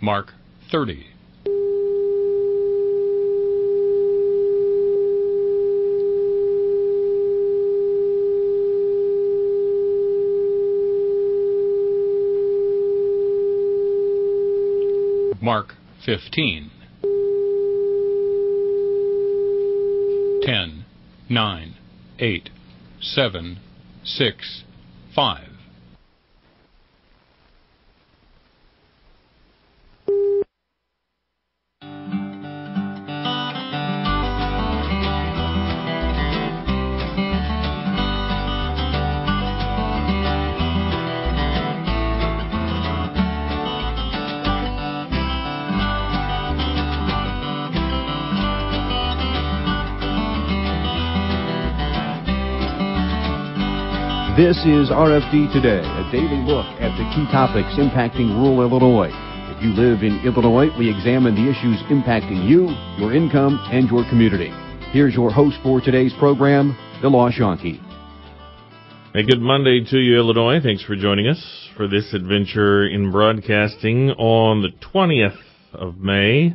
Mark 30. Mark 15. 10, 9, 8, 7, 6, 5. This is RFD Today, a daily look at the key topics impacting rural Illinois. If you live in Illinois, we examine the issues impacting you, your income, and your community. Here's your host for today's program, Bill Ashanti. Hey, good Monday to you, Illinois. Thanks for joining us for this adventure in broadcasting on the 20th of May.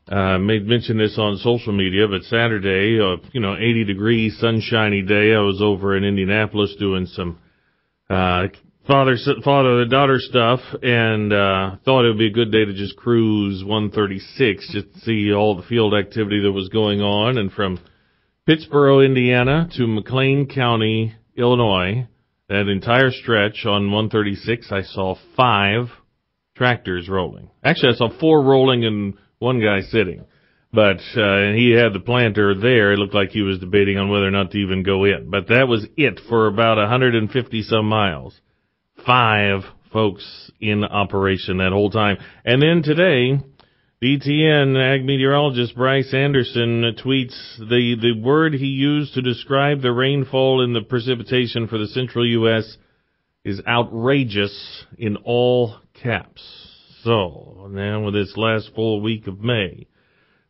Made mention this on social media, but Saturday, 80-degree, sunshiny day. I was over in Indianapolis doing some father-daughter stuff, and thought it would be a good day to just cruise 136, just to see all the field activity that was going on. And from Pittsboro, Indiana, to McLean County, Illinois, that entire stretch on 136, I saw 5 tractors rolling. Actually, I saw 4 rolling and one guy sitting, but he had the planter there. It looked like he was debating on whether or not to even go in, but that was it for about 150 some miles. 5 folks in operation that whole time. And then today, DTN ag meteorologist Bryce Anderson tweets the word he used to describe the rainfall and the precipitation for the central U.S. is outrageous in all caps. So, now with this last full week of May,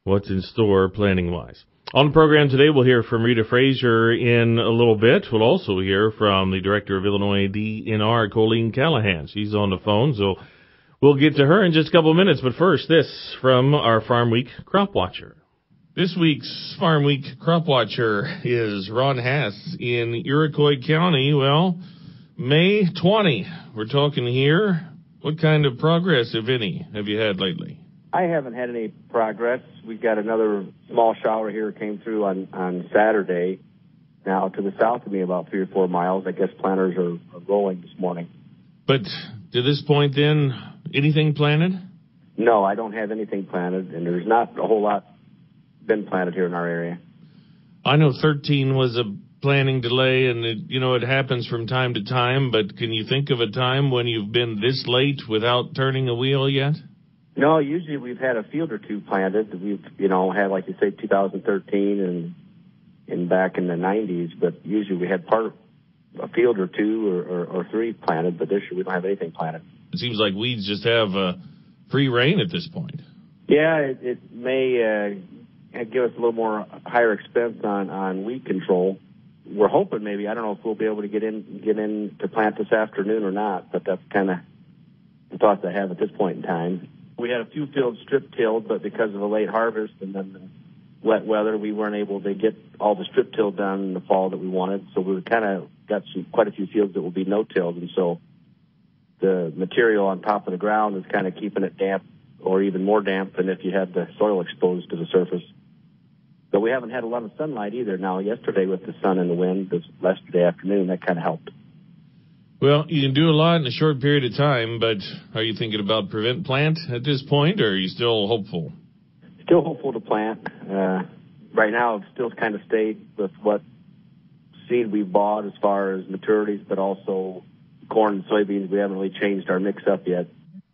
what's in store planning-wise? On the program today, we'll hear from Rita Frazier in a little bit. We'll also hear from the Director of Illinois DNR, Colleen Callahan. She's on the phone, so we'll get to her in just a couple of minutes. But first, this from our Farm Week Crop Watcher. This week's Farm Week Crop Watcher is Ron Hass in Iroquois County. Well, May 20, we're talking here. What kind of progress, if any, have you had lately? I haven't had any progress. We've got another small shower here came through on Saturday. Now, to the south of me, about 3 or 4 miles. I guess planters are rolling this morning. But to this point, then, anything planted? No, I don't have anything planted, and there's not a whole lot been planted here in our area. I know 13 was a planning delay, and it happens from time to time, but can you think of a time when you've been this late without turning a wheel yet? No, usually we've had a field or 2 planted. We've, had, like you say, 2013 and back in the 90s, but usually we had a field or 2 or 3 planted, but this year we don't have anything planted. It seems like weeds just have free reign at this point. Yeah, it may give us a little more higher expense on weed control. We're hoping maybe, I don't know if we'll be able to get in to plant this afternoon or not, but that's kind of the thoughts I have at this point in time. We had a few fields strip-tilled, but because of a late harvest and then the wet weather, we weren't able to get all the strip-till done in the fall that we wanted. So we kind of got quite a few fields that will be no-tilled, and so the material on top of the ground is kind of keeping it damp or even more damp than if you had the soil exposed to the surface. But we haven't had a lot of sunlight either. Now, yesterday with the sun and the wind, this yesterday afternoon, that kind of helped. Well, you can do a lot in a short period of time, but are you thinking about prevent plant at this point, or are you still hopeful? Still hopeful to plant. Right now, it still kind of stayed with what seed we bought as far as maturities, but also corn and soybeans. We haven't really changed our mix-up yet.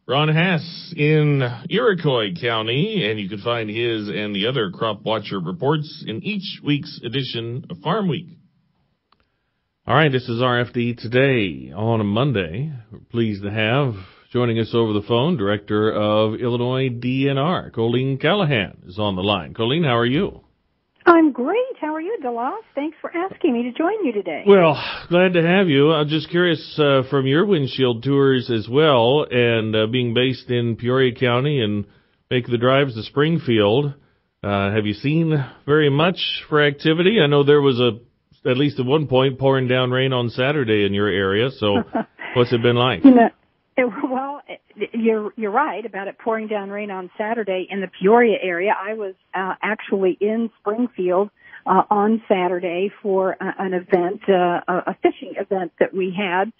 Ron Hass in Iroquois County, and you can find his and the other Crop Watcher reports in each week's edition of Farm Week. All right, this is RFD Today on a Monday. We're pleased to have joining us over the phone, Director of Illinois DNR, Colleen Callahan, is on the line. Colleen, how are you? I'm great. How are you, DeLoss? Thanks for asking me to join you today. Well, glad to have you. I'm just curious from your windshield tours as well, and being based in Peoria County and making the drives to Springfield, have you seen very much for activity? I know there was at least at one point, pouring down rain on Saturday in your area. So what's it been like? Well, you're right about it pouring down rain on Saturday in the Peoria area. I was actually in Springfield on Saturday for an event, a fishing event that we had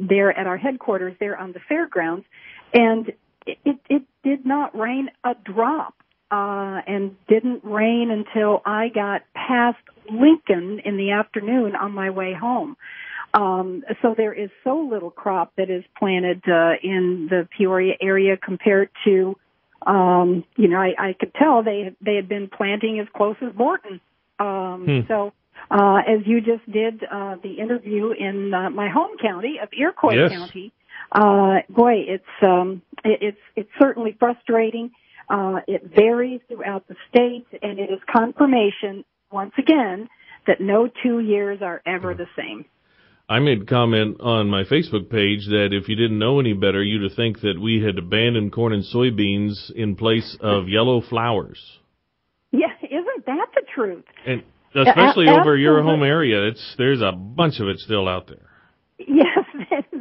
there at our headquarters there on the fairgrounds, and it did not rain a drop, and didn't rain until I got past Lincoln in the afternoon on my way home. So there is so little crop that is planted in the Peoria area compared to, I could tell they had been planting as close as Morton. So as you just did the interview in my home county of Iroquois County, boy, it's certainly frustrating. It varies throughout the state, and it is confirmation once again that no 2 years are ever the same. I made a comment on my Facebook page that if you didn't know any better, you'd have think that we had abandoned corn and soybeans in place of yellow flowers. Yeah, isn't that the truth? And especially over your home area, there's a bunch of it still out there. Yes,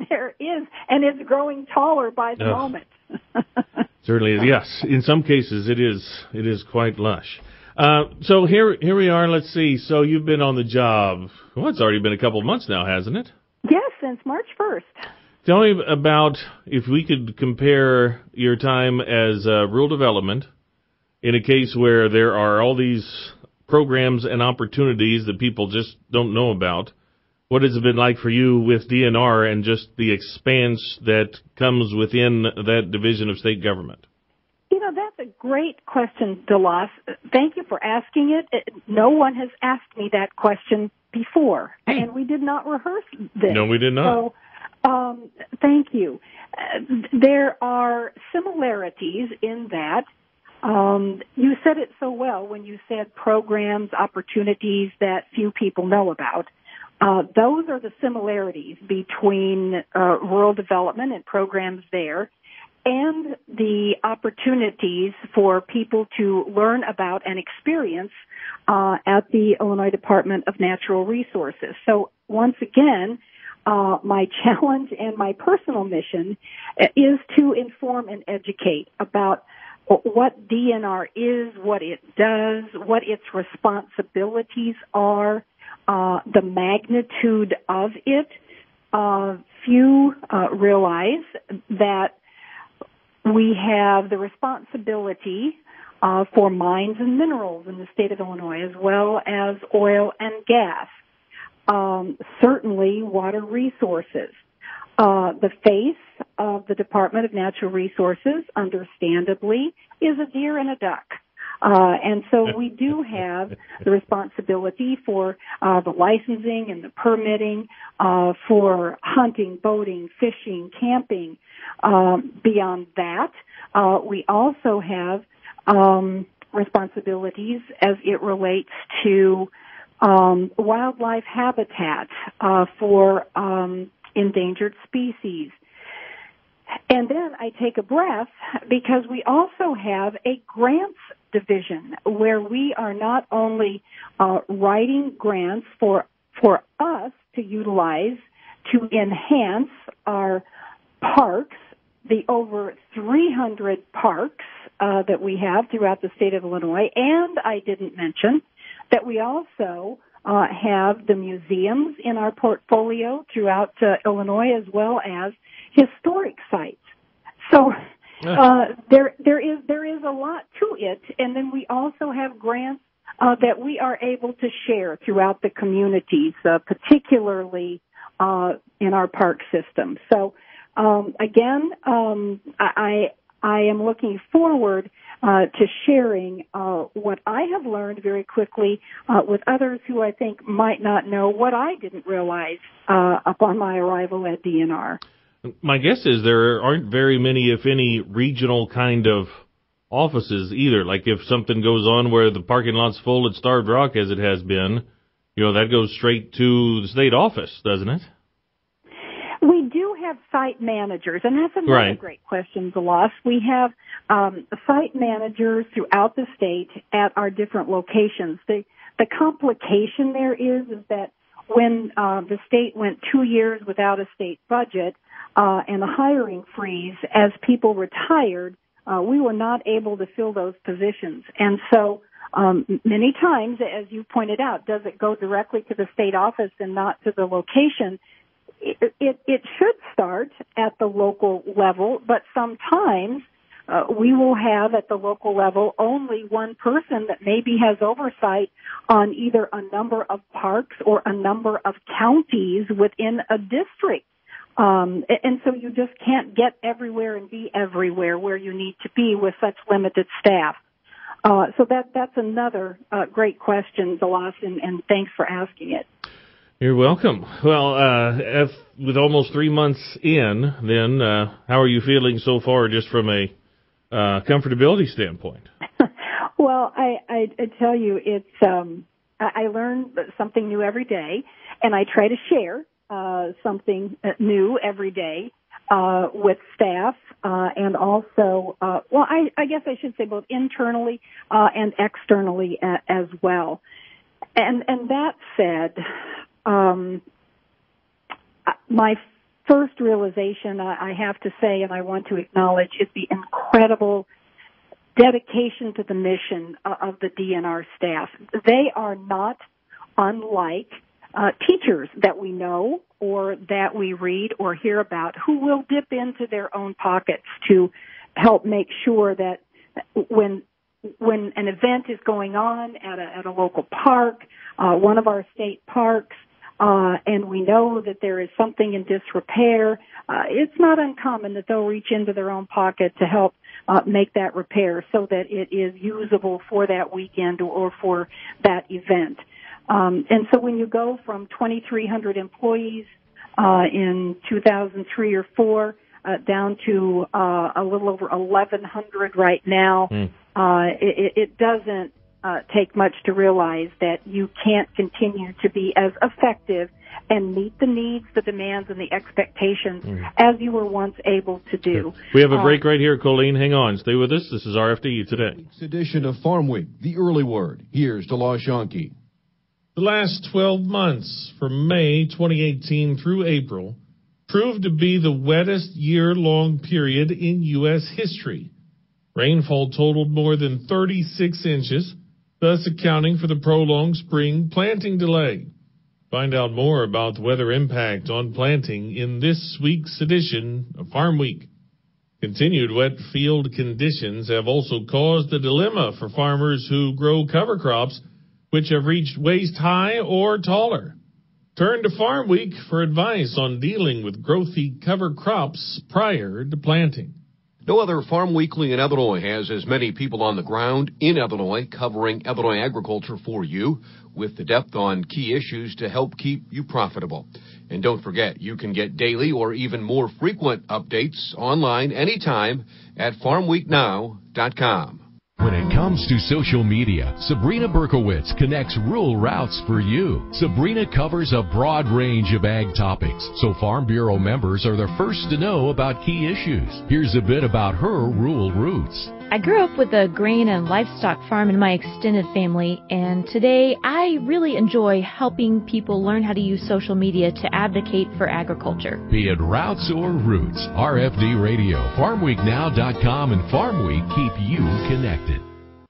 there is, and it's growing taller by the moment. Certainly is. Yes, in some cases it is quite lush. So here we are. Let's see. So you've been on the job. Well, it's already been a couple of months now, hasn't it? Yes, since March 1st. Tell me about, if we could compare your time as rural development in a case where there are all these programs and opportunities that people just don't know about. What has it been like for you with DNR and just the expanse that comes within that division of state government? That's a great question, DeLoss. Thank you for asking it. No one has asked me that question before, and we did not rehearse this. No, we did not. So, thank you. There are similarities in that. You said it so well when you said programs, opportunities that few people know about. Those are the similarities between rural development and programs there, and the opportunities for people to learn about and experience at the Illinois Department of Natural Resources. So once again, my challenge and my personal mission is to inform and educate about what DNR is, what it does, what its responsibilities are, the magnitude of it. Few realize that we have the responsibility for mines and minerals in the state of Illinois, as well as oil and gas. Certainly water resources. The face of the Department of Natural Resources, understandably, is a deer and a duck. And so we do have the responsibility for the licensing and the permitting for hunting, boating, fishing, camping. Beyond that, we also have responsibilities as it relates to wildlife habitat for endangered species. And then I take a breath because we also have a grants division where we are not only writing grants for us to utilize to enhance our parks, the over 300 parks that we have throughout the state of Illinois, and I didn't mention that we also have the museums in our portfolio throughout Illinois, as well as historic sites. So there is a lot to it, and then we also have grants that we are able to share throughout the communities, particularly in our park system. So again, I am looking forward to sharing what I have learned very quickly with others who I think might not know what I didn't realize upon my arrival at DNR. My guess is there aren't very many, if any, regional kind of offices either. Like if something goes on where the parking lot's full at Starved Rock, as it has been, that goes straight to the state office, doesn't it? We do have site managers, and that's another great question, Zalas. We have site managers throughout the state at our different locations. The complication there is that when the state went 2 years without a state budget and a hiring freeze, as people retired, we were not able to fill those positions. And so many times, as you pointed out, does it go directly to the state office and not to the location? It should start at the local level, but sometimes we will have at the local level only one person that maybe has oversight on either a number of parks or a number of counties within a district. And so you just can't get everywhere and be everywhere where you need to be with such limited staff. So that's another great question, Zalas, and thanks for asking it. You're welcome. Well, with almost 3 months in, then how are you feeling so far, just from a comfortability standpoint? Well, I tell you, it's I learn something new every day, and I try to share something new every day with staff, and also, I guess I should say both internally and externally as well. And that said, my first realization, I have to say, and I want to acknowledge, is the incredible dedication to the mission of the DNR staff. They are not unlike teachers that we know or that we read or hear about, who will dip into their own pockets to help make sure that when an event is going on at a local park, one of our state parks, and we know that there is something in disrepair, it's not uncommon that they'll reach into their own pocket to help make that repair so that it is usable for that weekend or for that event. And so when you go from 2,300 employees in 2003 or 4 down to a little over 1,100 right now, it doesn't take much to realize that you can't continue to be as effective and meet the needs, the demands, and the expectations as you were once able to do. Okay. We have a break right here, Colleen. Hang on. Stay with us. This is RFD Today. This edition of Farm Week, the early word. Here's DeLaw Schonke. The last 12 months, from May 2018 through April, proved to be the wettest year-long period in U.S. history. Rainfall totaled more than 36 inches, thus accounting for the prolonged spring planting delay. Find out more about the weather impact on planting in this week's edition of Farm Week. Continued wet field conditions have also caused a dilemma for farmers who grow cover crops, which have reached waist-high or taller. Turn to Farm Week for advice on dealing with growthy cover crops prior to planting. No other Farm Weekly in Illinois has as many people on the ground in Illinois covering Illinois agriculture for you with the depth on key issues to help keep you profitable. And don't forget, you can get daily or even more frequent updates online anytime at farmweeknow.com. When it comes to social media, Sabrina Berkowitz connects rural routes for you. Sabrina covers a broad range of ag topics, so Farm Bureau members are the first to know about key issues. Here's a bit about her rural roots. I grew up with a grain and livestock farm in my extended family, and today I really enjoy helping people learn how to use social media to advocate for agriculture. Be it routes or roots, RFD Radio, FarmWeekNow.com, and Farm Week keep you connected.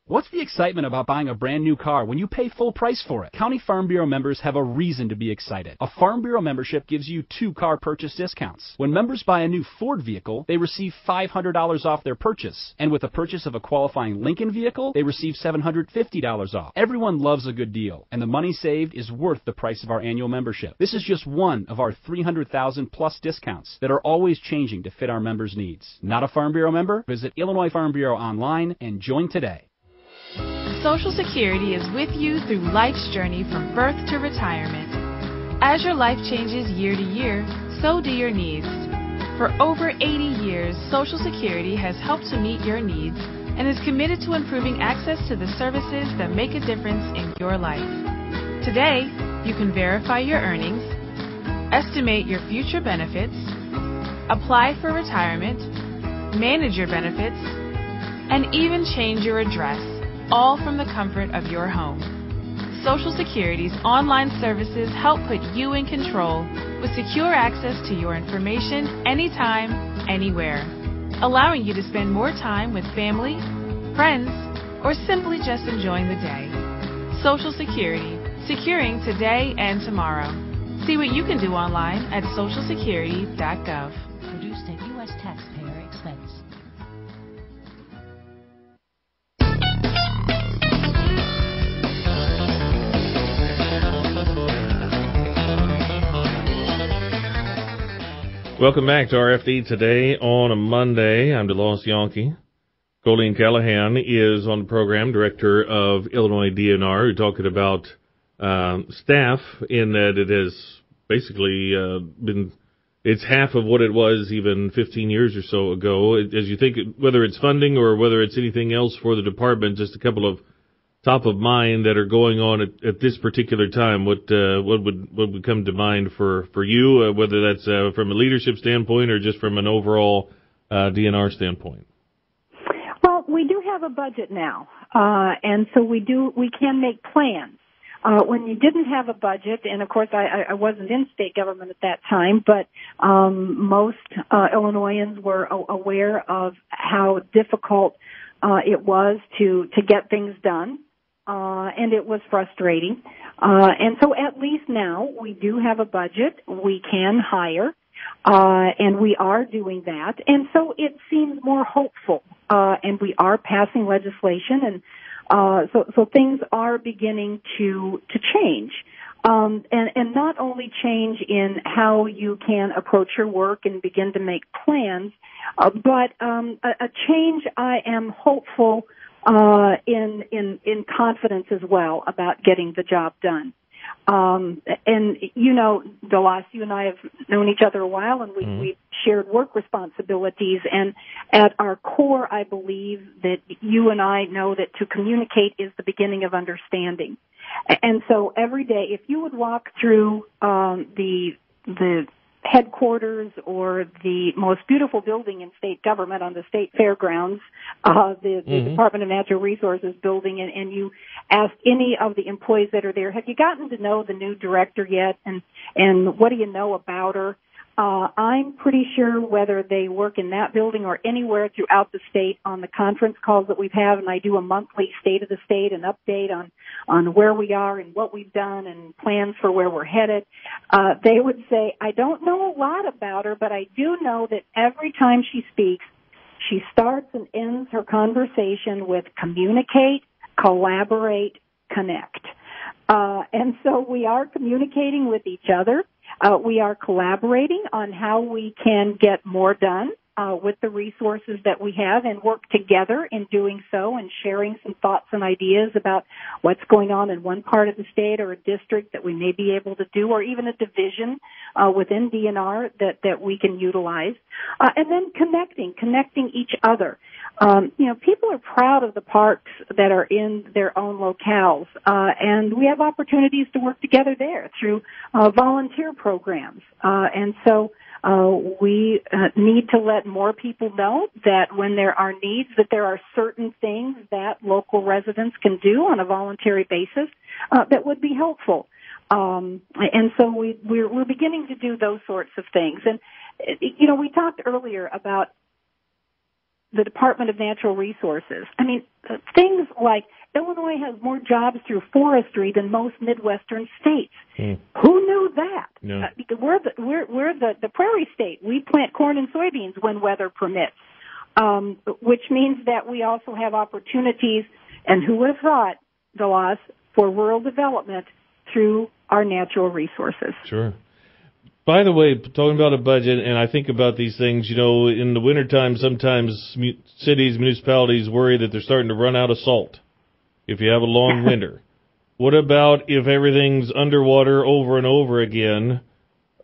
What's the excitement about buying a brand new car when you pay full price for it? County Farm Bureau members have a reason to be excited. A Farm Bureau membership gives you 2 car purchase discounts. When members buy a new Ford vehicle, they receive $500 off their purchase. And with a purchase of a qualifying Lincoln vehicle, they receive $750 off. Everyone loves a good deal, and the money saved is worth the price of our annual membership. This is just one of our 300,000 plus discounts that are always changing to fit our members' needs. Not a Farm Bureau member? Visit Illinois Farm Bureau online and join today. Social Security is with you through life's journey from birth to retirement. As your life changes year to year, so do your needs. For over 80 years, Social Security has helped to meet your needs and is committed to improving access to the services that make a difference in your life. Today, you can verify your earnings, estimate your future benefits, apply for retirement, manage your benefits, and even change your address, all from the comfort of your home. Social Security's online services help put you in control with secure access to your information anytime, anywhere, allowing you to spend more time with family, friends, or simply just enjoying the day. Social Security, securing today and tomorrow. See what you can do online at socialsecurity.gov. Produced at U.S. taxpayer expense. Welcome back to RFD Today on a Monday. I'm DeLoss Yankee. Colleen Callahan is on the program, Director of Illinois DNR, who talking about staff in that it has basically it's half of what it was even 15 years or so ago. As you think, whether it's funding or whether it's anything else for the department, just a couple of top of mind that are going on at this particular time. What would come to mind for you, whether that's from a leadership standpoint or just from an overall DNR standpoint? Well, we do have a budget now, and so we can make plans. When you didn't have a budget, and of course I wasn't in state government at that time, but most Illinoisans were aware of how difficult it was to get things done. And it was frustrating. And so at least now we do have a budget. We can hire, and we are doing that. And so it seems more hopeful. And we are passing legislation, and so things are beginning to change. And not only change in how you can approach your work and begin to make plans, but a change I am hopeful in confidence as well about getting the job done. And you know, DeLoss, you and I have known each other a while, and we've shared work responsibilities. And at our core, I believe that you and I know that to communicate is the beginning of understanding. And so every day, if you would walk through the headquarters or the most beautiful building in state government on the state fairgrounds, the Department of Natural Resources building, and you asked any of the employees that are there, have you gotten to know the new director yet, and what do you know about her? I'm pretty sure whether they work in that building or anywhere throughout the state on the conference calls that we've had, and I do a monthly state of the state and update on where we are and what we've done and plans for where we're headed, they would say, I don't know a lot about her, but I do know that every time she speaks, she starts and ends her conversation with communicate, collaborate, connect. And so we are communicating with each other. We are collaborating on how we can get more done with the resources that we have and work together in doing so and sharing some thoughts and ideas about what's going on in one part of the state or a district that we may be able to do, or even a division within DNR that we can utilize. And then connecting each other. You know, people are proud of the parks that are in their own locales, and we have opportunities to work together there through volunteer programs. And so we need to let more people know that when there are needs, that there are certain things that local residents can do on a voluntary basis that would be helpful. And so we're beginning to do those sorts of things. And, you know, we talked earlier about the Department of Natural Resources. I mean, things like Illinois has more jobs through forestry than most Midwestern states. Who knew that? No. We're the prairie state. We plant corn and soybeans when weather permits, which means that we also have opportunities, and who would have thought, DeLoss, for rural development through our natural resources. Sure. By the way, talking about a budget, and I think about these things, you know, in the wintertime, sometimes cities, municipalities worry that they're starting to run out of salt if you have a long winter. What about if everything's underwater over and over again?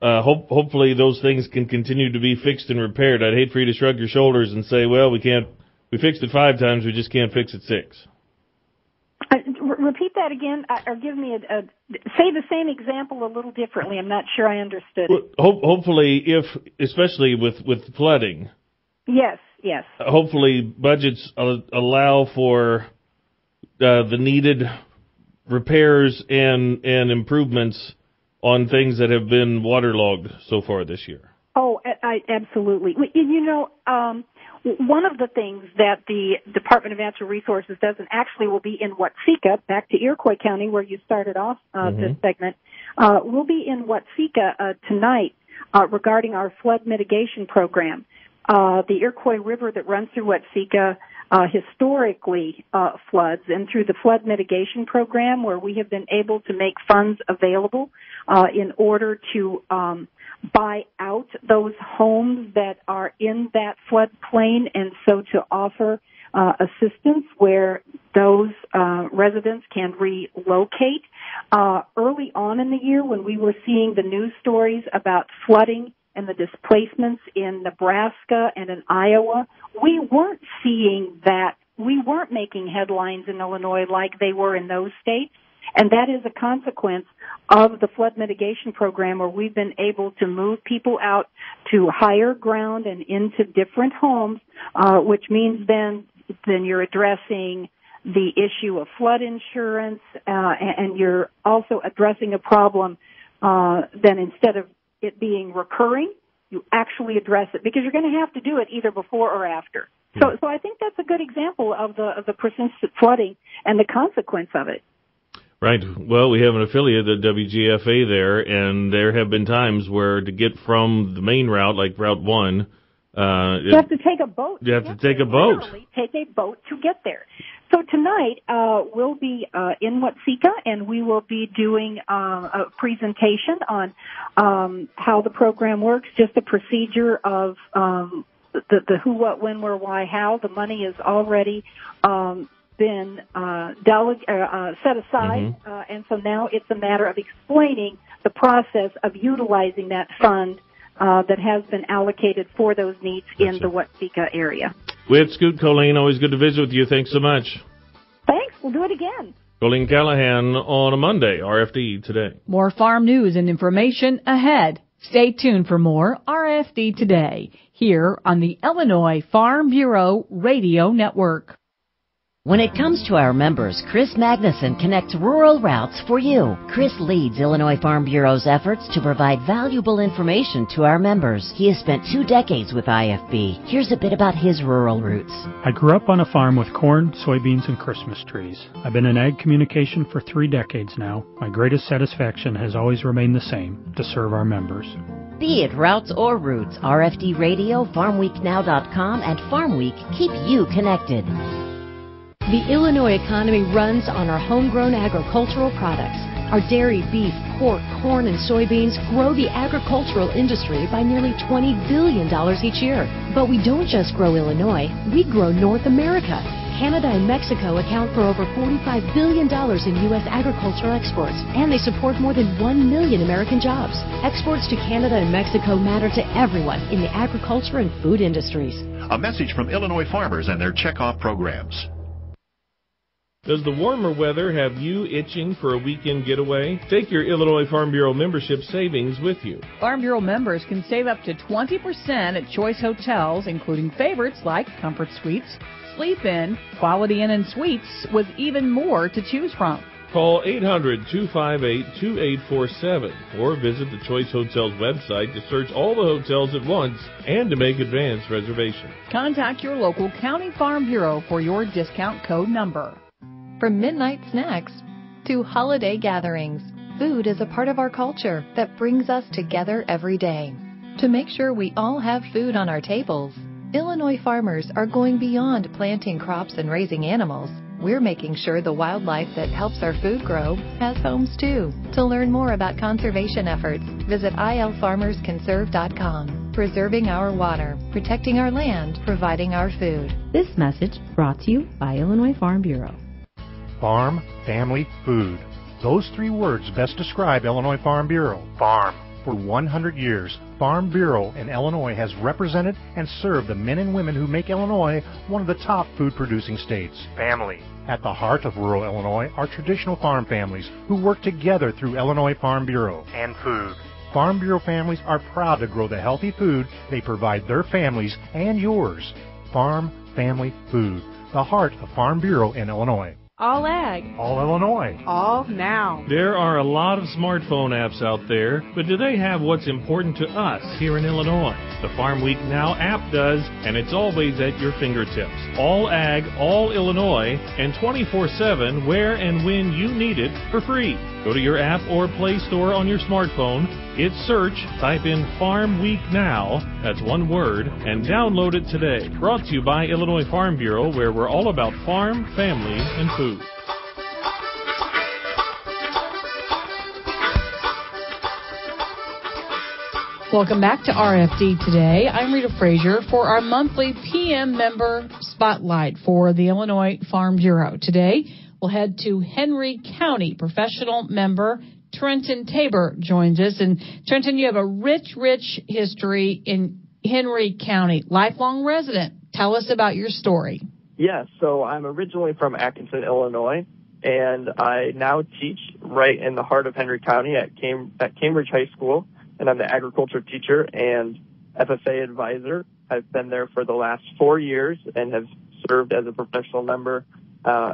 Hopefully those things can continue to be fixed and repaired. I'd hate for you to shrug your shoulders and say, well, we can't We fixed it 5 times. We just can't fix it 6. Repeat that again, or give me say the same example a little differently. I'm not sure I understood it. Hopefully, especially with flooding. Yes. Hopefully, budgets allow for the needed repairs and improvements on things that have been waterlogged so far this year. Oh, absolutely. One of the things that the Department of Natural Resources does, and actually will be in Watseka, back to Iroquois County where you started off this segment, will be in Watseka tonight regarding our flood mitigation program. The Iroquois River that runs through Watseka historically floods, and through the flood mitigation program, where we have been able to make funds available in order to buy out those homes that are in that floodplain, and so to offer assistance where those residents can relocate. Early on in the year, when we were seeing the news stories about flooding and the displacements in Nebraska and in Iowa, we weren't seeing that. We weren't making headlines in Illinois like they were in those states. And that is a consequence of the flood mitigation program, where we've been able to move people out to higher ground and into different homes, which means then you're addressing the issue of flood insurance, and you're also addressing a problem then instead of it being recurring, you actually address it, because you're going to have to do it either before or after. So I think that's a good example of the persistent flooding and the consequence of it. Right. Well, we have an affiliate at WGFA there, and there have been times where to get from the main route, like Route 1, you have to take a boat. You have to take a boat. Literally take a boat to get there. So tonight we'll be in Watseka, and we will be doing a presentation on how the program works, just the procedure of the who, what, when, where, why, how. The money is already been set aside, and so now it's a matter of explaining the process of utilizing that fund that has been allocated for those needs in the Watseka area. With Scoot Colleen, always good to visit with you. Thanks so much. Thanks. We'll do it again. Colleen Callahan on a Monday, RFD Today. More farm news and information ahead. Stay tuned for more RFD Today here on the Illinois Farm Bureau Radio Network. When it comes to our members, Chris Magnuson connects rural routes for you. Chris leads Illinois Farm Bureau's efforts to provide valuable information to our members. He has spent 2 decades with IFB. Here's a bit about his rural roots. I grew up on a farm with corn, soybeans, and Christmas trees. I've been in ag communication for 3 decades now. My greatest satisfaction has always remained the same, to serve our members. Be it routes or roots, RFD Radio, FarmWeekNow.com, and Farm Week keep you connected. The Illinois economy runs on our homegrown agricultural products. Our dairy, beef, pork, corn, and soybeans grow the agricultural industry by nearly $20 billion each year. But we don't just grow Illinois, we grow North America. Canada and Mexico account for over $45 billion in U.S. agricultural exports, and they support more than 1 million American jobs. Exports to Canada and Mexico matter to everyone in the agriculture and food industries. A message from Illinois farmers and their checkoff programs. Does the warmer weather have you itching for a weekend getaway? Take your Illinois Farm Bureau membership savings with you. Farm Bureau members can save up to 20% at choice hotels, including favorites like Comfort Suites, Sleep Inn, Quality Inn and Suites, with even more to choose from. Call 800-258-2847 or visit the Choice Hotels website to search all the hotels at once and to make advance reservations. Contact your local County Farm Bureau for your discount code number. From midnight snacks to holiday gatherings, food is a part of our culture that brings us together every day. To make sure we all have food on our tables, Illinois farmers are going beyond planting crops and raising animals. We're making sure the wildlife that helps our food grow has homes too. To learn more about conservation efforts, visit ilfarmersconserve.com. Preserving our water, protecting our land, providing our food. This message brought to you by Illinois Farm Bureau. Farm, family, food. Those 3 words best describe Illinois Farm Bureau. Farm, For 100 years, Farm Bureau in Illinois has represented and served the men and women who make Illinois one of the top food-producing states. Family. At the heart of rural Illinois are traditional farm families who work together through Illinois Farm Bureau. And food. Farm Bureau families are proud to grow the healthy food they provide their families and yours. Farm Family Food, the heart of Farm Bureau in Illinois. All Ag. All Illinois. All Now. There are a lot of smartphone apps out there, but do they have what's important to us here in Illinois? The Farm Week Now app does, and it's always at your fingertips. All Ag, all Illinois, and 24/7 where and when you need it for free. Go to your app or Play Store on your smartphone, hit search, type in Farm Week Now, that's one word, and download it today. Brought to you by Illinois Farm Bureau, where we're all about farm, family, and food. Welcome back to RFD Today. I'm Rita Frazier for our monthly PM member spotlight for the Illinois Farm Bureau. Today, we'll head to Henry County. Professional member Trenton Tabor joins us. And Trenton, you have a rich history in Henry County. Lifelong resident. Tell us about your story. Yes, so I'm originally from Atkinson, Illinois, and I now teach right in the heart of Henry County at Cambridge High School. And I'm the agriculture teacher and FFA advisor. I've been there for the last 4 years and have served as a professional member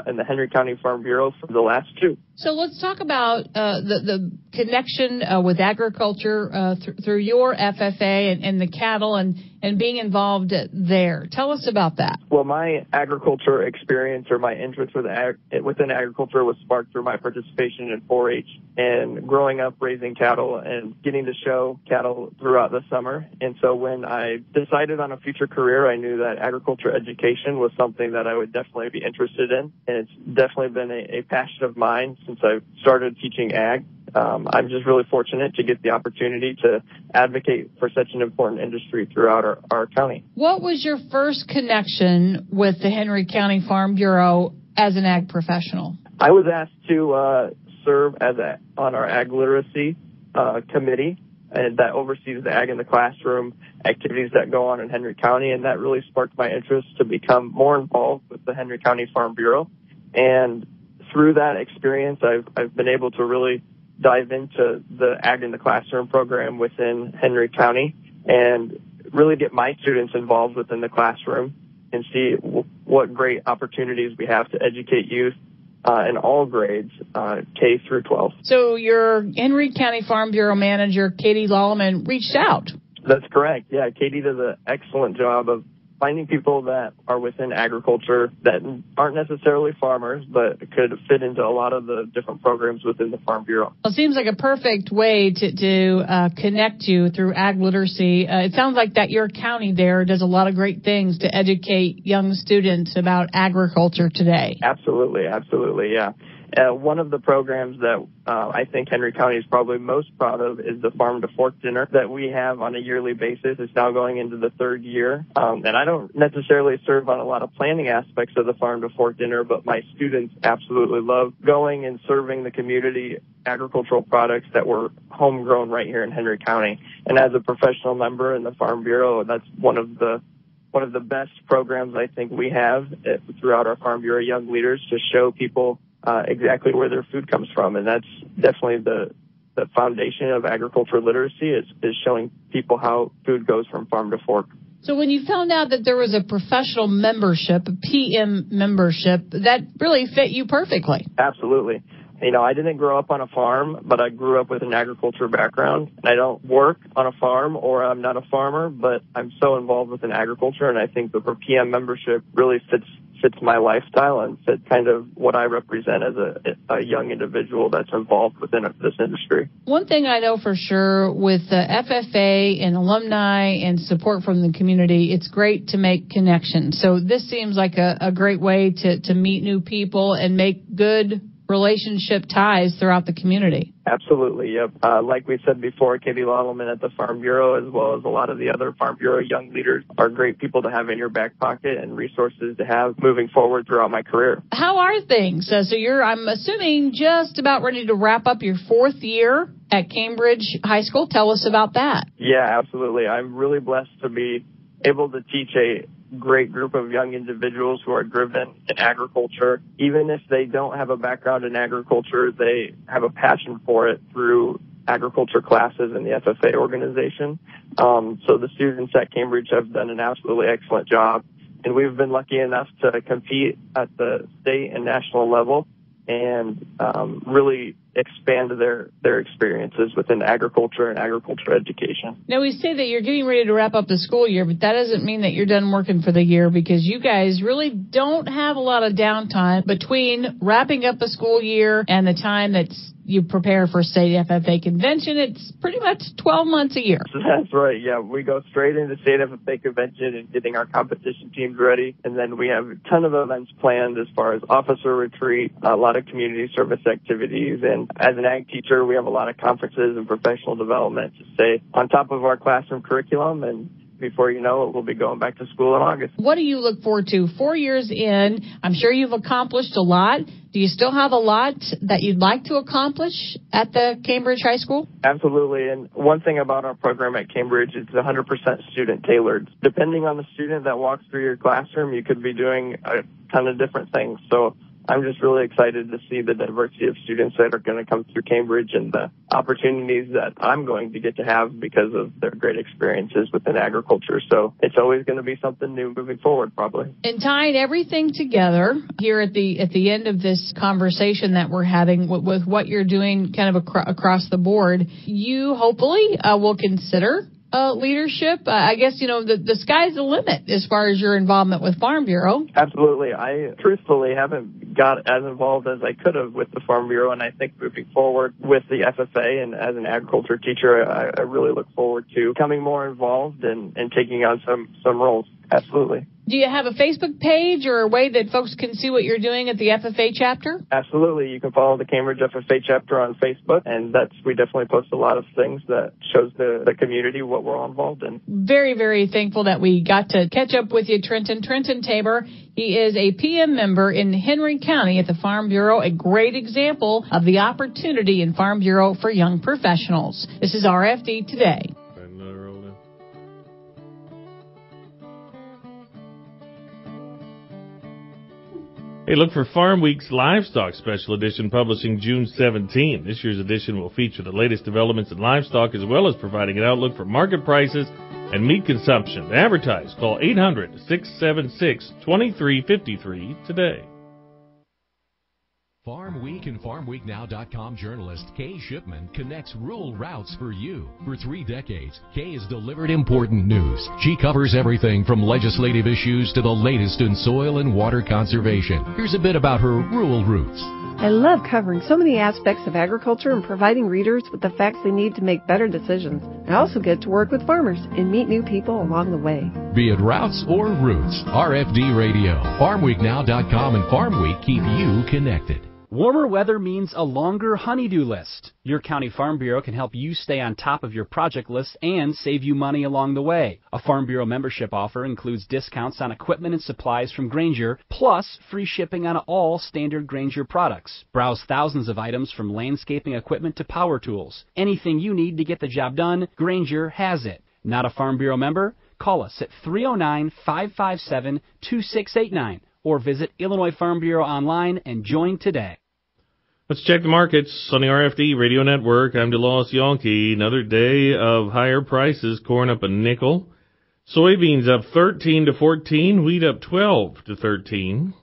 in the Henry County Farm Bureau for the last 2. So let's talk about the connection with agriculture through your FFA and the cattle and being involved there. Tell us about that. Well, my agriculture experience or my interest within agriculture was sparked through my participation in 4-H and growing up raising cattle and getting to show cattle throughout the summer. And so when I decided on a future career, I knew that agriculture education was something that I would definitely be interested in. And it's definitely been a passion of mine since I started teaching ag. I'm just really fortunate to get the opportunity to advocate for such an important industry throughout our county. What was your first connection with the Henry County Farm Bureau as an ag professional? I was asked to serve on our ag literacy committee, and that oversees the ag in the classroom activities that go on in Henry County, and that really sparked my interest to become more involved with the Henry County Farm Bureau. And through that experience, I've been able to really dive into the Ag in the Classroom program within Henry County and really get my students involved within the classroom and see what great opportunities we have to educate youth in all grades, K through 12. So your Henry County Farm Bureau manager, Katie Lallman, reached out. That's correct. Yeah, Katie does an excellent job of finding people that are within agriculture that aren't necessarily farmers, but could fit into a lot of the different programs within the Farm Bureau. Well, it seems like a perfect way to connect you through ag literacy. It sounds like that your county there does a lot of great things to educate young students about agriculture today. Absolutely, yeah. One of the programs that I think Henry County is probably most proud of is the Farm to Fork dinner that we have on a yearly basis. It's now going into the 3rd year. And I don't necessarily serve on a lot of planning aspects of the Farm to Fork dinner, but my students absolutely love going and serving the community agricultural products that were homegrown right here in Henry County. And as a professional member in the Farm Bureau, that's one of the best programs I think we have throughout our Farm Bureau young leaders to show people exactly where their food comes from. And that's definitely the foundation of agriculture literacy is showing people how food goes from farm to fork. So when you found out that there was a professional membership, a PM membership, that really fit you perfectly. Absolutely. You know, I didn't grow up on a farm, but I grew up with an agriculture background. And I don't work on a farm or I'm not a farmer, but I'm so involved within agriculture. And I think the PM membership really fits my lifestyle and fits kind of what I represent as a young individual that's involved within this industry. One thing I know for sure with FFA and alumni and support from the community, it's great to make connections. So this seems like a great way to meet new people and make good relationship ties throughout the community. Absolutely, yep. Like we said before, Katie Lottleman at the Farm Bureau, as well as a lot of the other Farm Bureau young leaders, are great people to have in your back pocket and resources to have moving forward throughout my career. How are things? So you're, I'm assuming, just about ready to wrap up your 4th year at Cambridge High School. Tell us about that. Yeah, absolutely. I'm really blessed to be able to teach a great group of young individuals who are driven in agriculture. Even if they don't have a background in agriculture, they have a passion for it through agriculture classes in the FFA organization. So the students at Cambridge have done an absolutely excellent job, and we've been lucky enough to compete at the state and national level and really expand their experiences within agriculture and agriculture education. Now, we say that you're getting ready to wrap up the school year, but that doesn't mean that you're done working for the year, because you guys really don't have a lot of downtime between wrapping up a school year and the time that's you prepare for state FFA convention. It's pretty much 12 months a year. That's right. Yeah, we go straight into state FFA convention and getting our competition teams ready. And then we have a ton of events planned as far as officer retreat, a lot of community service activities. And as an ag teacher, we have a lot of conferences and professional development to stay on top of our classroom curriculum. And before you know it, we'll be going back to school in August. What do you look forward to 4 years in? I'm sure you've accomplished a lot. Do you still have a lot that you'd like to accomplish at the Cambridge High School? Absolutely. And one thing about our program at Cambridge is 100% student tailored. Depending on the student that walks through your classroom, you could be doing a ton of different things. So I'm just really excited to see the diversity of students that are going to come through Cambridge and the opportunities that I'm going to get to have because of their great experiences within agriculture. So it's always going to be something new moving forward, probably. And tying everything together here at the end of this conversation that we're having with what you're doing kind of across the board, you hopefully will consider leadership. I guess, you know, the sky's the limit as far as your involvement with Farm Bureau. Absolutely. I truthfully haven't got as involved as I could have with the Farm Bureau, and I think moving forward with the FFA and as an agriculture teacher, I really look forward to becoming more involved and taking on some roles. Absolutely. Do you have a Facebook page or a way that folks can see what you're doing at the FFA chapter? Absolutely. You can follow the Cambridge FFA chapter on Facebook, and we definitely post a lot of things that shows the community what we're all involved in. Very, very thankful that we got to catch up with you, Trenton Tabor. He is a PM member in Henry County at the Farm Bureau, a great example of the opportunity in Farm Bureau for young professionals. This is RFD Today. Hey, look for Farm Week's Livestock Special Edition publishing June 17. This year's edition will feature the latest developments in livestock as well as providing an outlook for market prices and meat consumption. To advertise, call 800-676-2353 today. Farm Week and FarmWeekNow.com journalist Kay Shipman connects rural routes for you. For 3 decades, Kay has delivered important news. She covers everything from legislative issues to the latest in soil and water conservation. Here's a bit about her rural roots. I love covering so many aspects of agriculture and providing readers with the facts they need to make better decisions. I also get to work with farmers and meet new people along the way. Be it routes or roots, RFD Radio, FarmWeekNow.com and Farm Week keep you connected. Warmer weather means a longer honeydew list. Your county Farm Bureau can help you stay on top of your project list and save you money along the way. A Farm Bureau membership offer includes discounts on equipment and supplies from Grainger, plus free shipping on all standard Grainger products. Browse thousands of items from landscaping equipment to power tools. Anything you need to get the job done, Grainger has it. Not a Farm Bureau member? Call us at 309-557-2689 or visit Illinois Farm Bureau online and join today. Let's check the markets on the RFD Radio Network. I'm DeLoss Yonke. Another day of higher prices. Corn up a nickel. Soybeans up 13 to 14. Wheat up 12 to 13.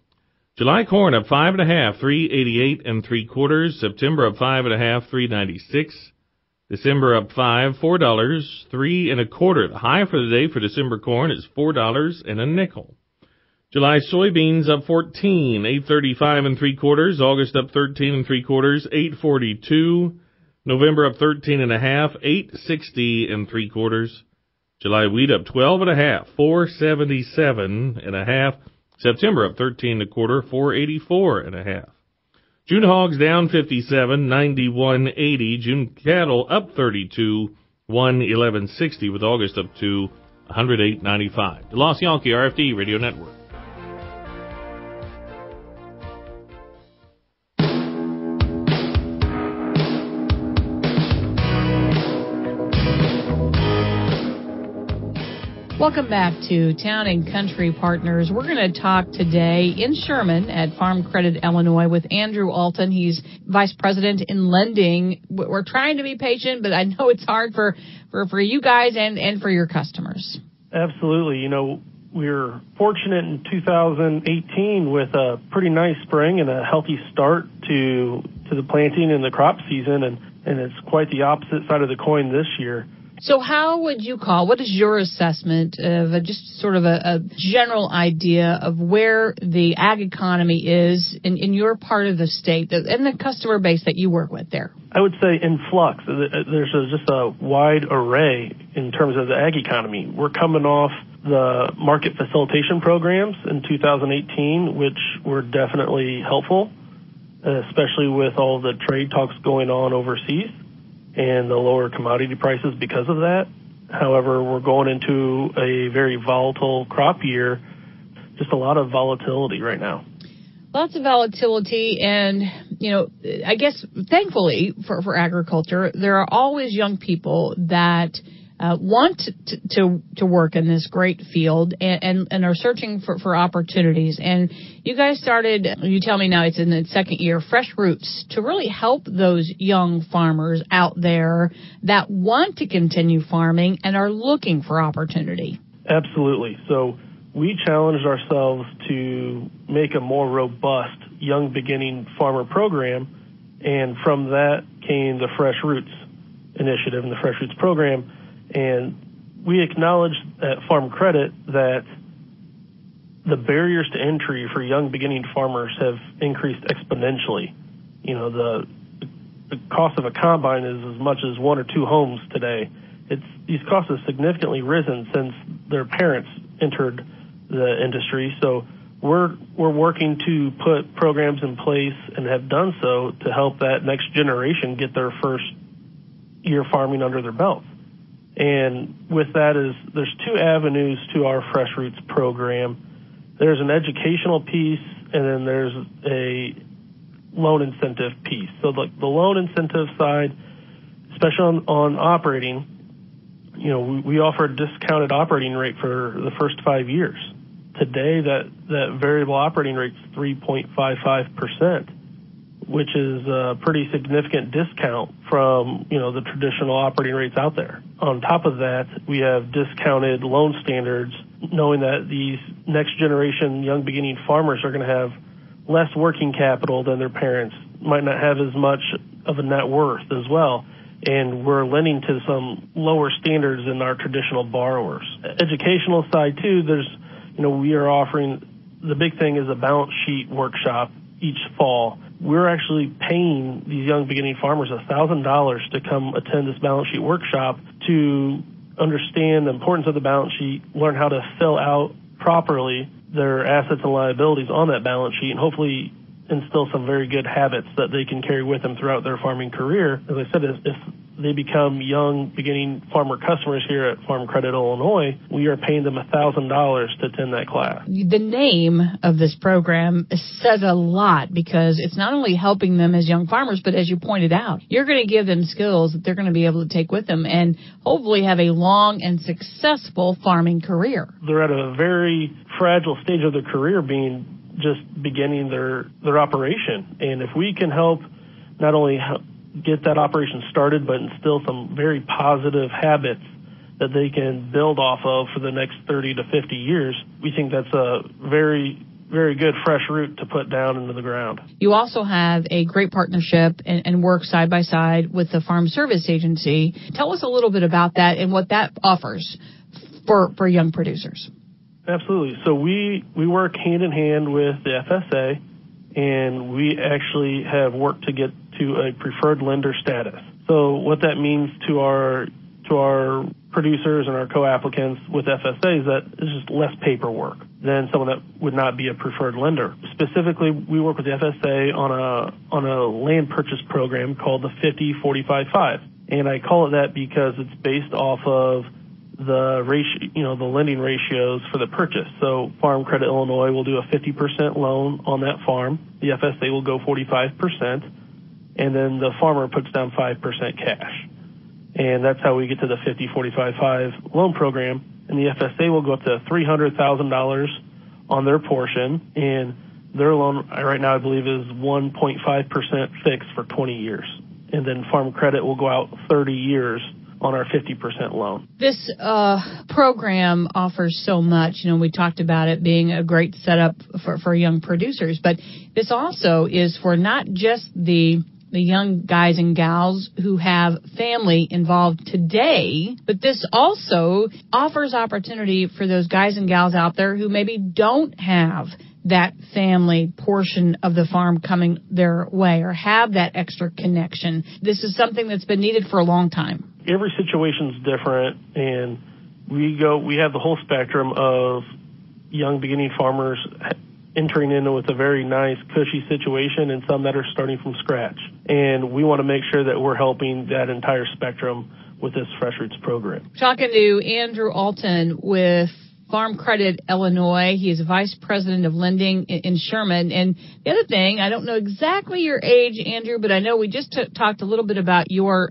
July corn up 5.5, 3.88 3/4. September up 5.5, 3.96. December up $5, $4, 3 1/4. The high for the day for December corn is $4 and a nickel. July soybeans up 14, 8.35 3/4. August up 13 3/4, 8.42. November up 13.5, 8.60 3/4. July wheat up 12.5, 4.77 1/2. September up 13 1/4, 4.84 1/2. June hogs down 57, 91.80. June cattle up 32, 111.60, with August up to 108.95. The Lost Yankee RFD Radio Network. Welcome back to Town and Country Partners. We're going to talk today in Sherman at Farm Credit Illinois with Andrew Alton. He's Vice President in Lending. We're trying to be patient, but I know it's hard for you guys and for your customers. Absolutely. You know, we're fortunate in 2018 with a pretty nice spring and a healthy start to the planting and the crop season, and it's quite the opposite side of the coin this year. So how would you what is your assessment of just sort of a general idea of where the ag economy is in your part of the state and the customer base that you work with there? I would say in flux. There's just a wide array in terms of the ag economy. We're coming off the market facilitation programs in 2018, which were definitely helpful, especially with all the trade talks going on overseas and the lower commodity prices because of that. However, we're going into a very volatile crop year, just a lot of volatility right now. Lots of volatility, and, I guess, thankfully for agriculture, there are always young people that want to work in this great field and are searching for opportunities. And you guys started, you tell me now it's in its second year, Fresh Roots, to really help those young farmers out there that want to continue farming and are looking for opportunity. Absolutely. So we challenged ourselves to make a more robust young beginning farmer program, and from that came the Fresh Roots initiative and the Fresh Roots program. And we acknowledge at Farm Credit that the barriers to entry for young beginning farmers have increased exponentially. The cost of a combine is as much as one or two homes today. These costs have significantly risen since their parents entered the industry. So we're working to put programs in place and have done so to help that next generation get their first year farming under their belt. And with that there's two avenues to our Fresh Roots program. There's an educational piece, and then there's a loan incentive piece. So the loan incentive side, especially on operating, we offer a discounted operating rate for the first 5 years. Today, that variable operating rate is 3.55%. which is a pretty significant discount from, the traditional operating rates out there. On top of that, we have discounted loan standards, knowing that these next generation young beginning farmers are going to have less working capital than their parents, might not have as much of a net worth as well. And we're lending to some lower standards than our traditional borrowers. Educational side too, we are offering, the big thing is a balance sheet workshop each fall. We're actually paying these young beginning farmers $1,000 to come attend this balance sheet workshop to understand the importance of the balance sheet, learn how to fill out properly their assets and liabilities on that balance sheet, and hopefully instill some very good habits that they can carry with them throughout their farming career. As I said, if they become young beginning farmer customers here at Farm Credit Illinois, we are paying them $1,000 to attend that class. The name of this program says a lot, because it's not only helping them as young farmers, but as you pointed out, you're going to give them skills that they're going to be able to take with them and hopefully have a long and successful farming career. They're at a very fragile stage of their career, being just beginning their operation. And if we can help not only get that operation started, but instill some very positive habits that they can build off of for the next 30 to 50 years, we think that's a very, very good fresh root to put down into the ground. You also have a great partnership and work side by side with the Farm Service Agency. Tell us a little bit about that and what that offers for young producers. Absolutely. So we work hand in hand with the FSA, and we actually have worked to get to a preferred lender status. So what that means to our producers and our co-applicants with FSA is that it's just less paperwork. than someone that would not be a preferred lender. Specifically, we work with the FSA on a land purchase program called the 50-45-5. And I call it that because it's based off of the ratio, the lending ratios for the purchase. So Farm Credit Illinois will do a 50% loan on that farm. The FSA will go 45%, and then the farmer puts down 5% cash. And that's how we get to the 50-45-5 loan program. And the FSA will go up to $300,000 on their portion, and their loan right now I believe is 1.5% fixed for 20 years. And then Farm Credit will go out 30 years on our 50% loan. This program offers so much. We talked about it being a great setup for young producers, but this also is for not just the young guys and gals who have family involved today, but this also offers opportunity for those guys and gals out there who maybe don't have that family portion of the farm coming their way or have that extra connection. This is something that's been needed for a long time. Every situation's different, and we have the whole spectrum of young beginning farmers entering in with a very nice, cushy situation and some that are starting from scratch. And we want to make sure that we're helping that entire spectrum with this Fresh Roots program. Talking to Andrew Alton with Farm Credit Illinois. He is Vice President of Lending in Sherman. And the other thing, I don't know exactly your age, Andrew, but I know we just talked a little bit about your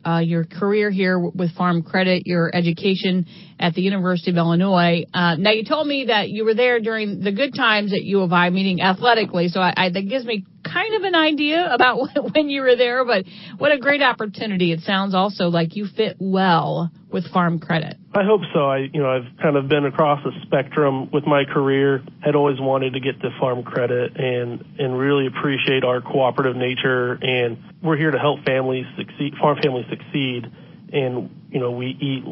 career here with Farm Credit, your education at the University of Illinois. Now, you told me that you were there during the good times at U of I, meaning athletically, so that gives me kind of an idea about when you were there, but what a great opportunity. It sounds also like you fit well with Farm Credit. I hope so. I've kind of been across the spectrum with my career, had always wanted to get to Farm Credit and really appreciate our cooperative nature, and we're here to help families succeed, farm families succeed, and we eat,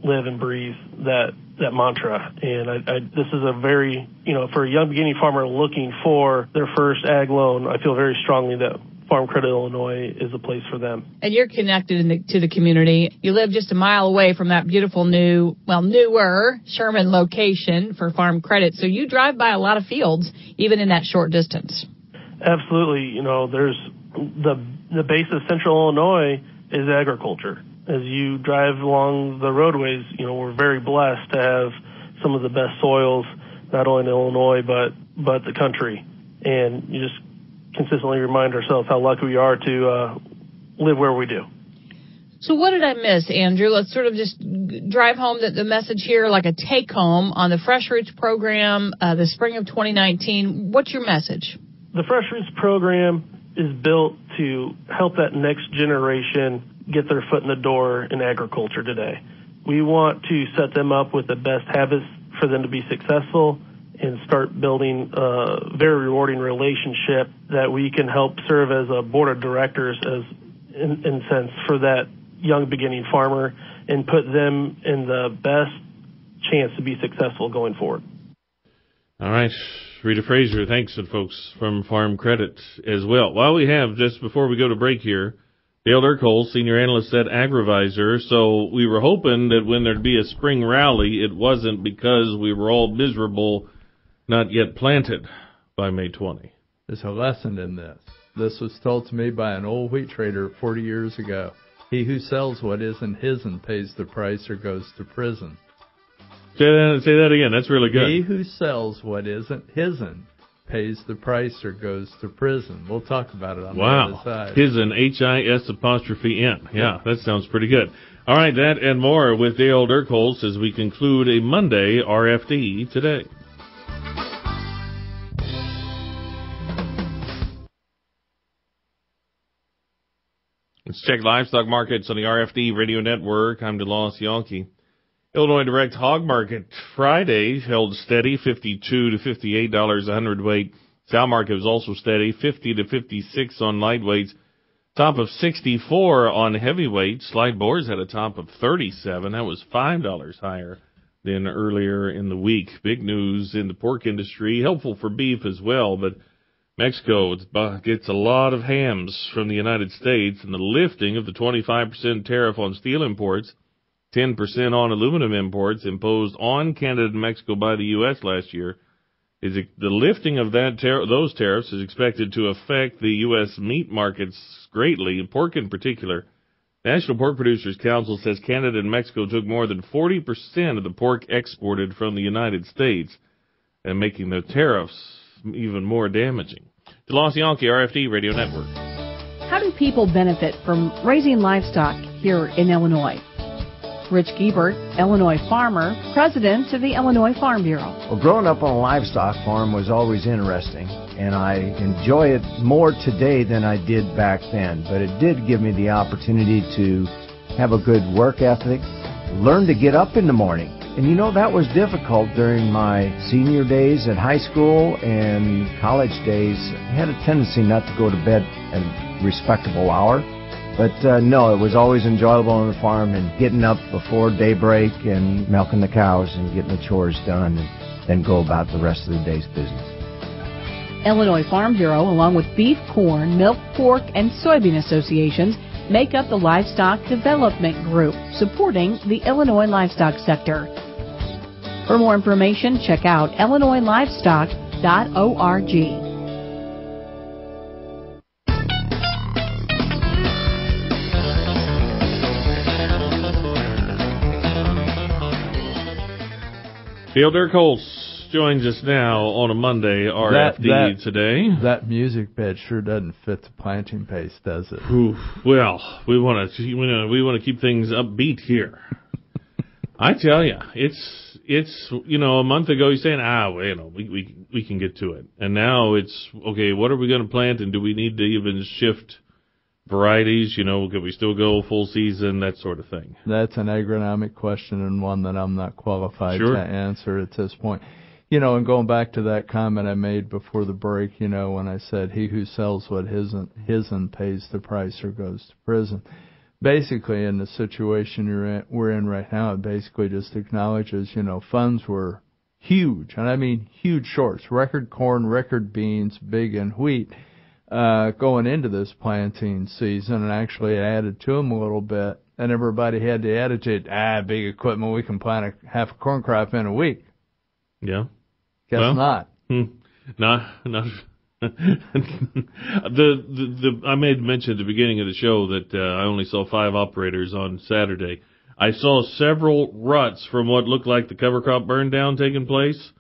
live, and breathe that mantra. And this is a very, for a young beginning farmer looking for their first ag loan, I feel very strongly that Farm Credit Illinois is a place for them. And you're connected to the community. You live just a mile away from that beautiful newer Sherman location for Farm Credit. So you drive by a lot of fields, even in that short distance. Absolutely. There's the base of Central Illinois is agriculture. As you drive along the roadways, we're very blessed to have some of the best soils, not only in Illinois, but the country. And you just consistently remind ourselves how lucky we are to live where we do. So what did I miss, Andrew? Let's sort of just drive home the message here, like a take-home on the Fresh Roots program, the spring of 2019. What's your message? The Fresh Roots program is built to help that next generation get their foot in the door in agriculture today. We want to set them up with the best habits for them to be successful and start building a very rewarding relationship that we can help serve as a board of directors in sense for that young beginning farmer and put them in the best chance to be successful going forward. All right. Rita Frazier, thanks, and folks from Farm Credit as well. Well, we have, just before we go to break here, Dale Dirkholz, Senior Analyst at AgriVisor. So we were hoping that when there'd be a spring rally, it wasn't because we were all miserable, not yet planted by May 20. There's a lesson in this. This was told to me by an old wheat trader 40 years ago. He who sells what isn't his'n pays the price or goes to prison. Say that again. That's really good. He who sells what isn't his'n pays the price or goes to prison. We'll talk about it on the other side. His'n, H-I-S''N. Yeah, that sounds pretty good. All right, that and more with Dale Dirkholz as we conclude a Monday RFD Today. Let's check livestock markets on the RFD Radio Network. I'm DeLoss Yankee. Illinois Direct Hog Market Friday held steady, $52 to $58 a hundredweight. Sow market was also steady, $50 to $56 on lightweights. Top of $64 on heavyweights. Light boars had a top of $37. That was $5 higher than earlier in the week. Big news in the pork industry, helpful for beef as well, but Mexico gets a lot of hams from the United States, and the lifting of the 25% tariff on steel imports, 10% on aluminum imports imposed on Canada and Mexico by the U.S. last year, The lifting of those tariffs is expected to affect the U.S. meat markets greatly, and pork in particular. National Pork Producers Council says Canada and Mexico took more than 40% of the pork exported from the United States, and making the tariffs even more damaging. DeLoss Yankee, RFD Radio Network. How do people benefit from raising livestock here in Illinois? Rich Giebert, Illinois farmer, president of the Illinois Farm Bureau. Well, growing up on a livestock farm was always interesting, and I enjoy it more today than I did back then. But it did give me the opportunity to have a good work ethic, learn to get up in the morning. And you know, that was difficult during my senior days at high school and college days. I had a tendency not to go to bed at a respectable hour. But no, it was always enjoyable on the farm and getting up before daybreak and milking the cows and getting the chores done and then go about the rest of the day's business. Illinois Farm Bureau, along with beef, corn, milk, pork, and soybean associations, make up the Livestock Development Group, supporting the Illinois livestock sector. For more information, check out illinoislivestock.org. Field Dirk Holtz joins us now on a Monday, RFD today. That music bed sure doesn't fit the planting pace, does it? Ooh, well, we want to keep things upbeat here. I tell you, it's a month ago you're saying we can get to it, and now it's okay. What are we going to plant, and do we need to even shift varieties? Could we still go full season, that sort of thing? That's an agronomic question and one that I'm not qualified to answer at this point. And going back to that comment I made before the break, when I said he who sells what isn't pays the price or goes to prison. Basically, in the situation we're in right now, it basically just acknowledges, funds were huge, and I mean huge shorts, record corn, record beans, big in wheat, going into this planting season, and actually added to them a little bit, and everybody had the attitude, big equipment, we can plant half a corn crop in a week. Yeah. Guess not. Not. I made mention at the beginning of the show that I only saw 5 operators on Saturday. I saw several ruts from what looked like the cover crop burn down taking place.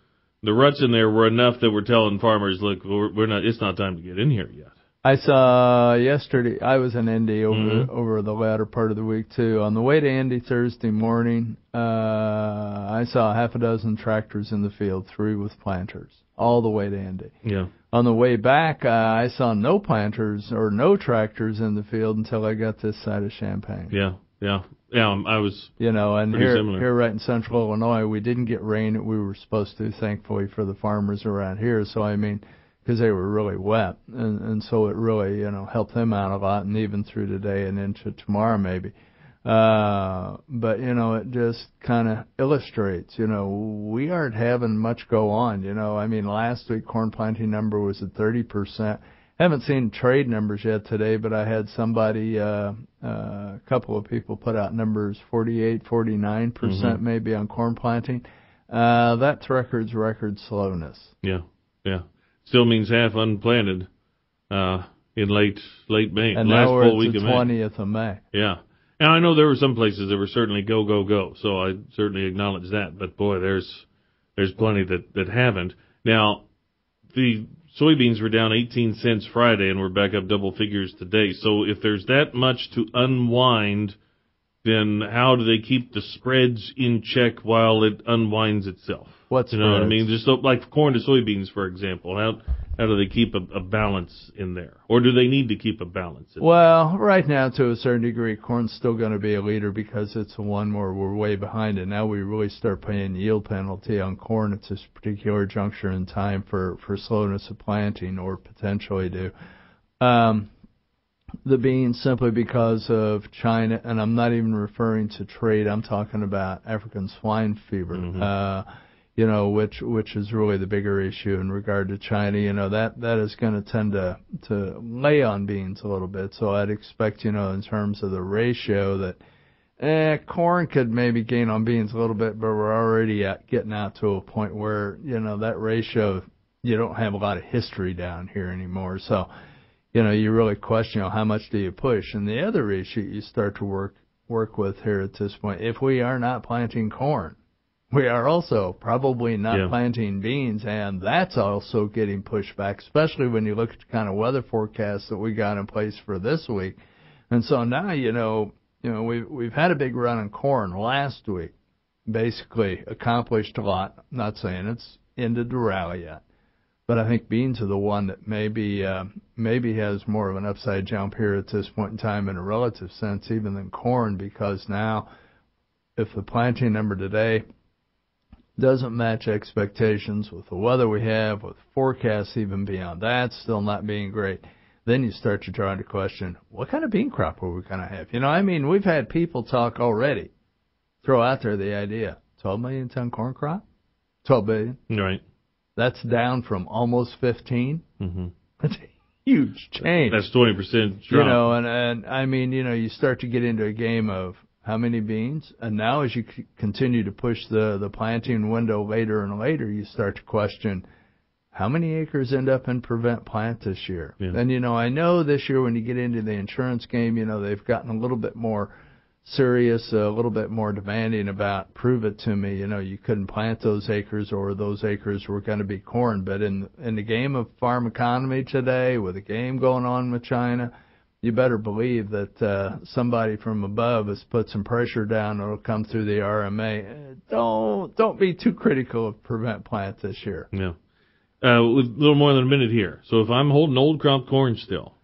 The ruts in there were enough that we're telling farmers, look, it's not time to get in here yet. I saw yesterday, I was in Indy over the latter part of the week too. On the way to Indy Thursday morning, I saw half a dozen tractors in the field, 3 with planters, all the way to Indy. Yeah. On the way back, I saw no planters or no tractors in the field until I got this side of Champaign. Yeah. I was. And here right in Central Illinois, we didn't get rain that we were supposed to, thankfully for the farmers around here. So I mean, because they were really wet, and so it really helped them out a lot, and even through today and into tomorrow maybe. But it just kind of illustrates, we aren't having much go on. I mean, last week corn planting number was at 30%. Haven't seen trade numbers yet today, but I had somebody, a couple of people put out numbers 48, 49% maybe on corn planting. That's record slowness. Yeah. Still means half unplanted in late May. And last now we're full at week the of May. 20th of May. Yeah. And I know there were some places that were certainly go. So I certainly acknowledge that. But boy, there's plenty that haven't. Now, the soybeans were down 18 cents Friday, and we're back up double figures today. So if there's that much to unwind, then how do they keep the spreads in check while it unwinds itself? What I mean? Just like corn to soybeans, for example. How do they keep a balance in there? Or do they need to keep a balance in there? Well, right now, to a certain degree, corn's still going to be a leader because it's the one where we're way behind, and now we really start paying yield penalty on corn at this particular juncture in time for slowness of planting, or potentially do. The beans, simply because of China, and I'm not even referring to trade, I'm talking about African swine fever. Which is really the bigger issue in regard to China. That is going to tend to lay on beans a little bit. So I'd expect, in terms of the ratio that corn could maybe gain on beans a little bit, but we're already getting out to a point where, that ratio you don't have a lot of history down here anymore. So, you really question, how much do you push? And the other issue you start to work with here at this point, if we are not planting corn, we are also probably not planting beans, and that's also getting pushed back, especially when you look at the kind of weather forecasts that we got in place for this week. And so now, we've had a big run on corn last week, basically accomplished a lot. I'm not saying it's ended the rally yet, but I think beans are the one that maybe has more of an upside jump here at this point in time in a relative sense, even than corn, because now if the planting number today doesn't match expectations with the weather we have, with forecasts even beyond that still not being great, then you start to draw into question, what kind of bean crop are we going to have? We've had people talk already, throw out there the idea, 12 million ton corn crop? 12 billion? Right. That's down from almost 15. Mm-hmm. That's a huge change. That's 20% drop. And you start to get into a game of how many beans, and now as you continue to push the planting window later and later, you start to question how many acres end up in prevent plant this year. Yeah. And, I know this year when you get into the insurance game, they've gotten a little bit more serious, a little bit more demanding about prove it to me. You couldn't plant those acres or those acres were going to be corn. But in the game of farm economy today, with the game going on with China, you better believe that somebody from above has put some pressure down. It'll come through the RMA. Don't be too critical of prevent plant this year. Yeah. With a little more than a minute here. So if I'm holding old crop corn still,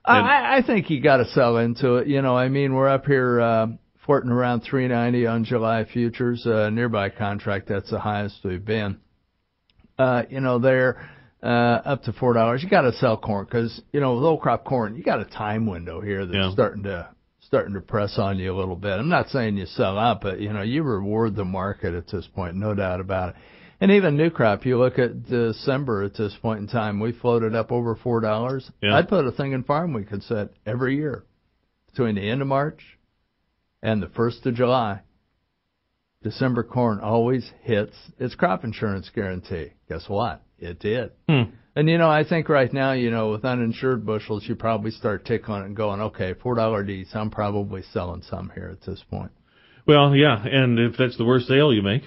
I think you got to sell into it. We're up here flirting around 390 on July futures. Nearby contract, that's the highest we've been. They're up to $4. You got to sell corn because with old crop corn, you got a time window here that's starting to press on you a little bit. I'm not saying you sell out, but you reward the market at this point, no doubt about it. And even new crop, you look at December at this point in time, we floated up over $4. Yeah. I'd put a thing in Farm Week and said every year between the end of March and the 1st of July, December corn always hits its crop insurance guarantee. Guess what? It did. And, I think right now, with uninsured bushels, you probably start tickling it and going, okay, $4 Ds, I'm probably selling some here at this point. Well, yeah, and if that's the worst sale you make.